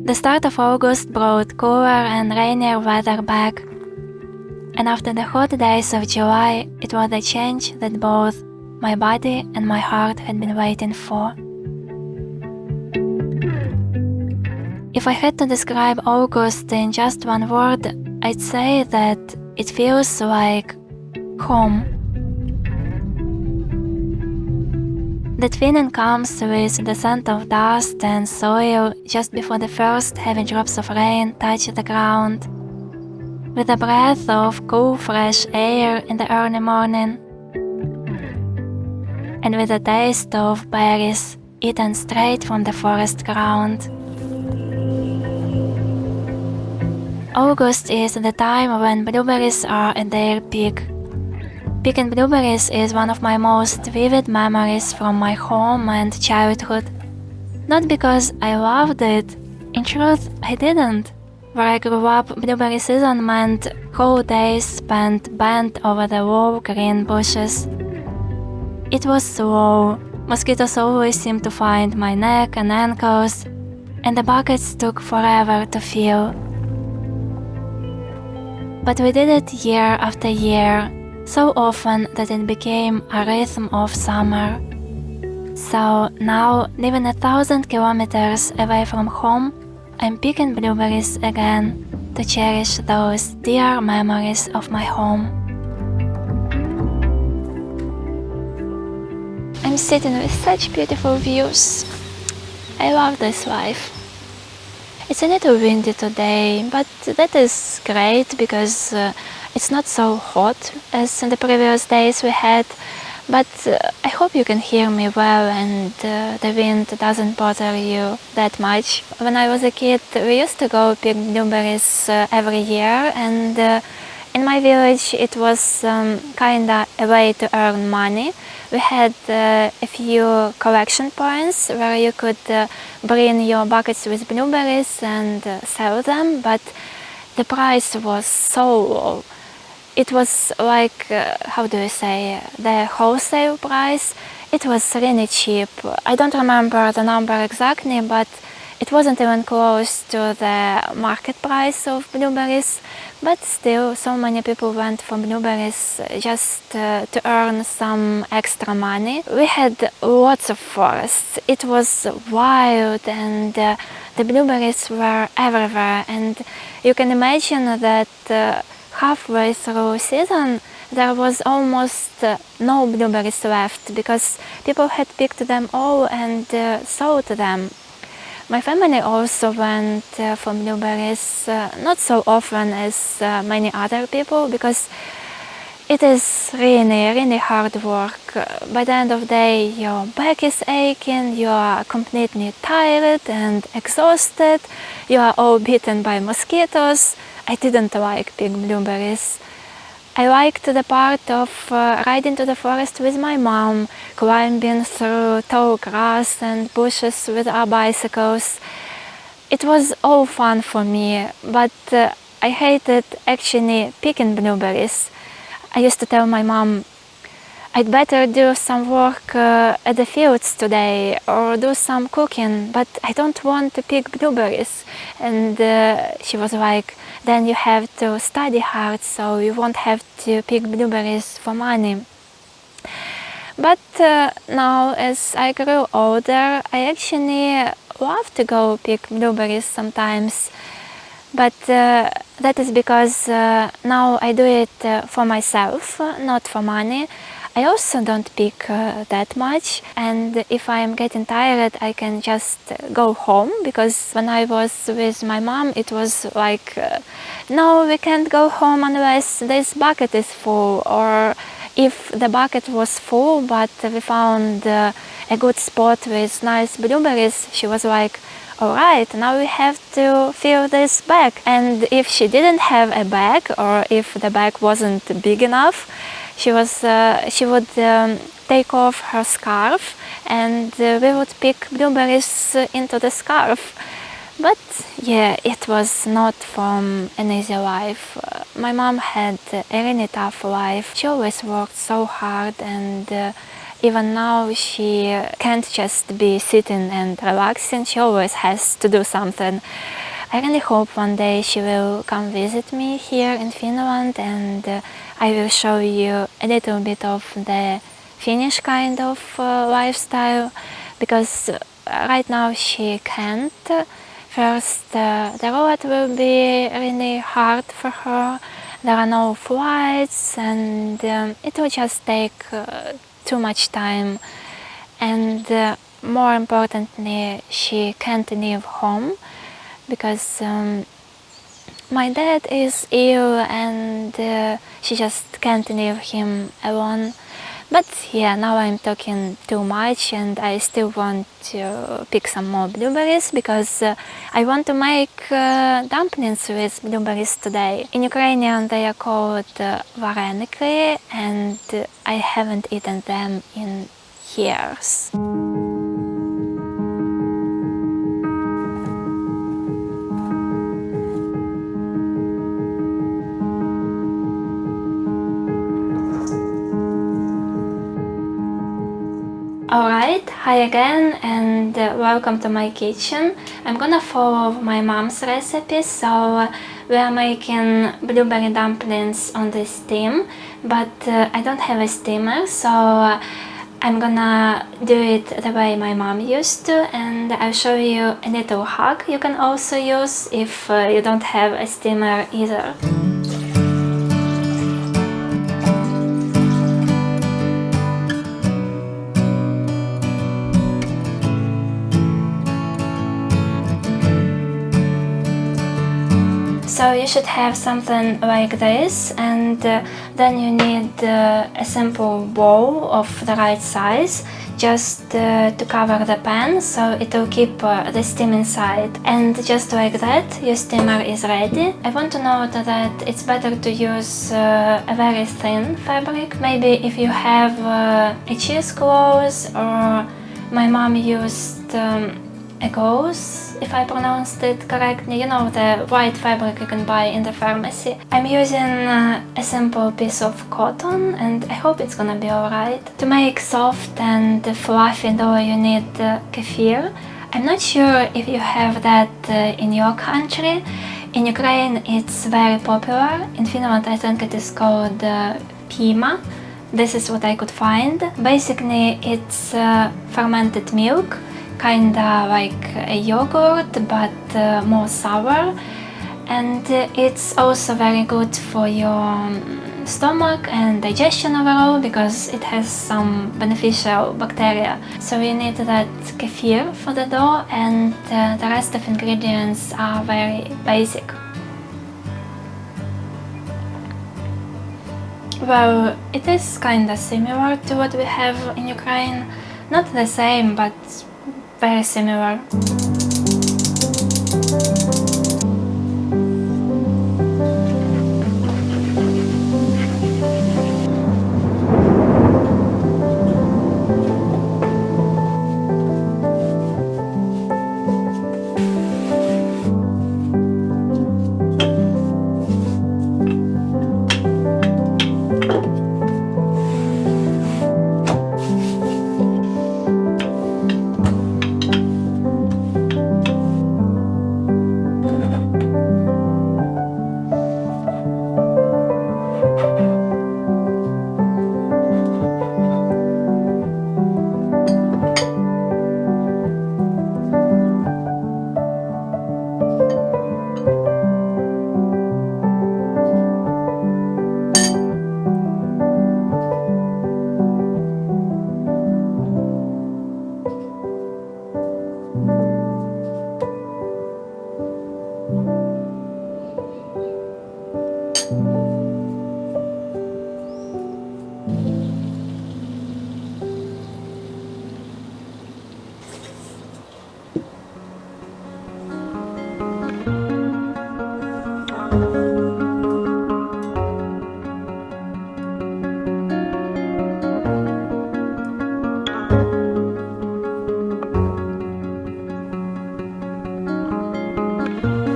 The start of August brought cooler and rainier weather back, and after the hot days of July, it was the change that both my body and my heart had been waiting for. If I had to describe August in just one word, I'd say that it feels like home. That feeling comes with the scent of dust and soil just before the first heavy drops of rain touch the ground, with the breath of cool fresh air in the early morning, and with the taste of berries eaten straight from the forest ground. August is the time when blueberries are at their peak. Picking blueberries is one of my most vivid memories from my home and childhood. Not because I loved it, in truth I didn't. Where I grew up, blueberry season meant whole days spent bent over the low green bushes. It was slow, mosquitoes always seemed to find my neck and ankles, and the buckets took forever to fill. But we did it year after year, so often that it became a rhythm of summer. So now, living 1,000 kilometers away from home, I'm picking blueberries again to cherish those dear memories of my home. I'm sitting with such beautiful views. I love this life. It's a little windy today, but that is great because it's not so hot as in the previous days we had, but I hope you can hear me well and the wind doesn't bother you that much. When I was a kid, we used to go pick blueberries every year, and in my village it was kinda a way to earn money. We had a few collection points where you could bring your buckets with blueberries and sell them, but the price was so low. It was like, how do you say, the wholesale price. It was really cheap. I don't remember the number exactly, but it wasn't even close to the market price of blueberries. But still, so many people went for blueberries just to earn some extra money. We had lots of forests. It was wild, and the blueberries were everywhere. And you can imagine that halfway through season there was almost no blueberries left because people had picked them all and sold them. My family also went for blueberries, not so often as many other people, because it is really hard work. By the end of the day, your back is aching, you are completely tired and exhausted, you are all bitten by mosquitoes. I didn't like big blueberries. I liked the part of riding to the forest with my mom, climbing through tall grass and bushes with our bicycles. It was all fun for me, but I hated actually picking blueberries. I used to tell my mom, I'd better do some work at the fields today or do some cooking, but I don't want to pick blueberries. And she was like, then you have to study hard, so you won't have to pick blueberries for money. But now, as I grew older, I actually love to go pick blueberries sometimes. But that is because now I do it for myself, not for money. I also don't pick that much, and if I'm getting tired I can just go home, because when I was with my mom it was like, no, we can't go home unless this bucket is full, or if the bucket was full but we found a good spot with nice blueberries, she was like, alright, now we have to fill this bag. And if she didn't have a bag, or if the bag wasn't big enough, she would take off her scarf and we would pick blueberries into the scarf. But yeah, it was not from an easy life. My mom had a really tough life. She always worked so hard, and even now she can't just be sitting and relaxing. She always has to do something. I really hope one day she will come visit me here in Finland, and I will show you a little bit of the Finnish kind of lifestyle, because right now she can't. First, the road will be really hard for her. There are no flights, and it will just take too much time. And more importantly, she can't leave home because my dad is ill, and she just can't leave him alone. But yeah, now I'm talking too much, and I still want to pick some more blueberries because I want to make dumplings with blueberries today. In Ukrainian they are called Varenyky, and I haven't eaten them in years. Alright, hi again, and welcome to my kitchen. I'm gonna follow my mom's recipe, so we are making blueberry dumplings on the steam, but I don't have a steamer, so I'm gonna do it the way my mom used to, and I'll show you a little hack you can also use if you don't have a steamer either. So you should have something like this, and then you need a simple bowl of the right size, just to cover the pan so it will keep the steam inside. And just like that, your steamer is ready. I want to note that it's better to use a very thin fabric. Maybe if you have a cheesecloth, or my mom used a gauze, if I pronounced it correctly, you know, the white fabric you can buy in the pharmacy. I'm using a simple piece of cotton, and I hope it's gonna be alright. To make soft and fluffy dough you need kefir. I'm not sure if you have that in your country. In Ukraine it's very popular. In Finland I think it is called pima. This is what I could find. Basically it's fermented milk, kinda like a yogurt, but more sour, and it's also very good for your stomach and digestion overall because it has some beneficial bacteria. So you need that kefir for the dough, and the rest of ingredients are very basic. Well, it is kinda similar to what we have in Ukraine. Not the same, but very similar.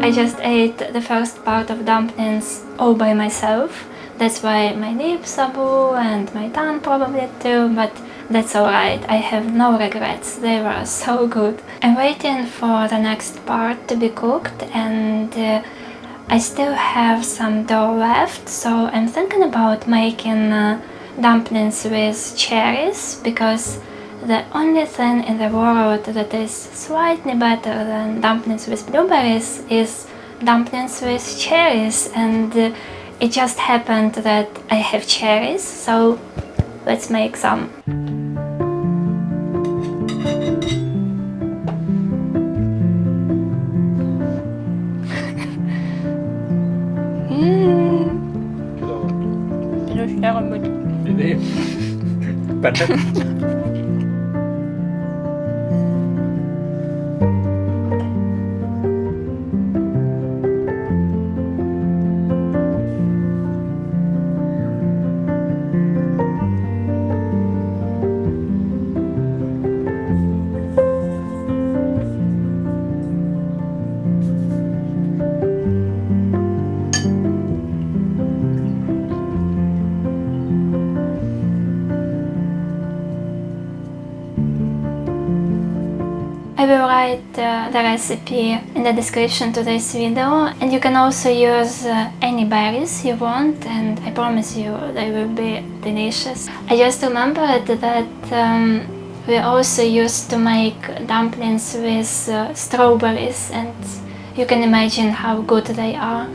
I just ate the first part of dumplings all by myself. That's why my lips are blue and my tongue probably too, but that's alright. I have no regrets. They were so good. I'm waiting for the next part to be cooked, and I still have some dough left, so I'm thinking about making dumplings with cherries, because the only thing in the world that is slightly better than dumplings with blueberries is dumplings with cherries, and it just happened that I have cherries, so let's make some. I will write the recipe in the description to this video, and you can also use any berries you want, and I promise you they will be delicious. I just remembered that we also used to make dumplings with strawberries, and you can imagine how good they are.